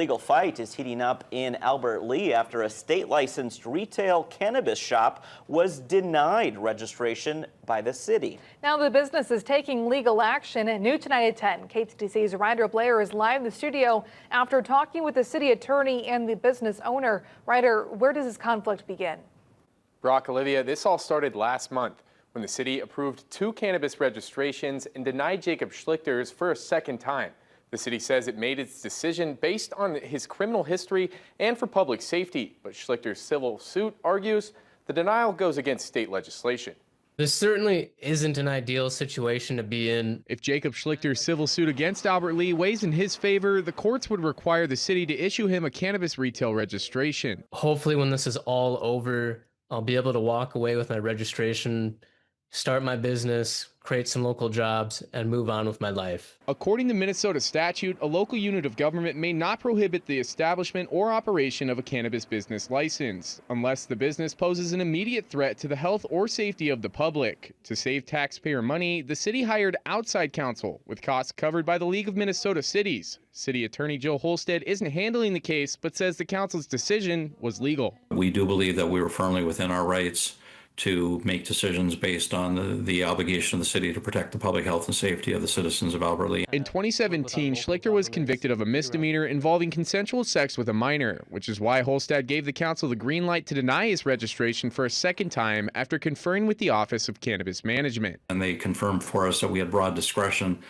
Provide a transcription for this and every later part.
Legal fight is heating up in Albert Lea after a state-licensed retail cannabis shop was denied registration by the city. Now the business is taking legal action. New tonight at 10, KTTC's Ryder Blair is live in the studio after talking with the city attorney and the business owner. Ryder, where does this conflict begin? Brock, Olivia, this all started last month when the city approved 2 cannabis registrations and denied Jacob Schlichter's for a second time. The city says it made its decision based on his criminal history and for public safety, but Schlichter's civil suit argues the denial goes against state legislation. This certainly isn't an ideal situation to be in. If Jacob Schlichter's civil suit against Albert Lea weighs in his favor, the courts would require the city to issue him a cannabis retail registration. Hopefully when this is all over, I'll be able to walk away with my registration, start my business, create some local jobs, and move on with my life. According to Minnesota statute, a local unit of government may not prohibit the establishment or operation of a cannabis business license, unless the business poses an immediate threat to the health or safety of the public. To save taxpayer money, the city hired outside counsel, with costs covered by the League of Minnesota Cities. City Attorney Joe Holstead isn't handling the case, but says the council's decision was legal. We do believe that we were firmly within our rights to make decisions based on the obligation of the city to protect the public health and safety of the citizens of Albert Lea. In 2017, Schlichter was convicted of a misdemeanor involving consensual sex with a minor, which is why Holstead gave the council the green light to deny his registration for a second time after conferring with the Office of Cannabis Management. And they confirmed for us that we had broad discretion,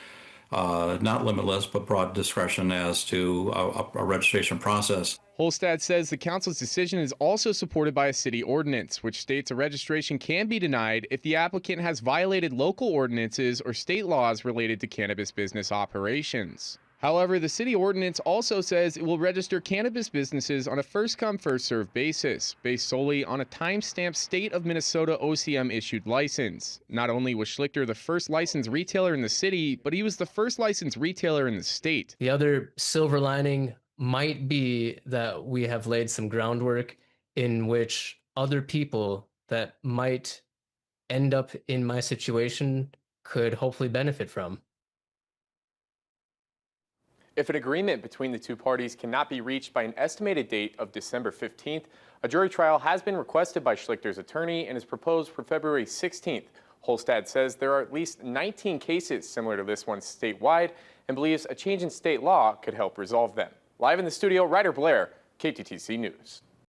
not limitless, but broad discretion as to a registration process. Holstead says the council's decision is also supported by a city ordinance, which states a registration can be denied if the applicant has violated local ordinances or state laws related to cannabis business operations. However, the city ordinance also says it will register cannabis businesses on a first-come, first-served basis, based solely on a time-stamped state of Minnesota OCM-issued license. Not only was Schlichter the first licensed retailer in the city, but he was the first licensed retailer in the state. The other silver lining might be that we have laid some groundwork in which other people that might end up in my situation could hopefully benefit from. If an agreement between the two parties cannot be reached by an estimated date of December 15th, a jury trial has been requested by Schlichter's attorney and is proposed for February 16th. Holstead says there are at least 19 cases similar to this one statewide and believes a change in state law could help resolve them. Live in the studio, Ryder Blair, KTTC News.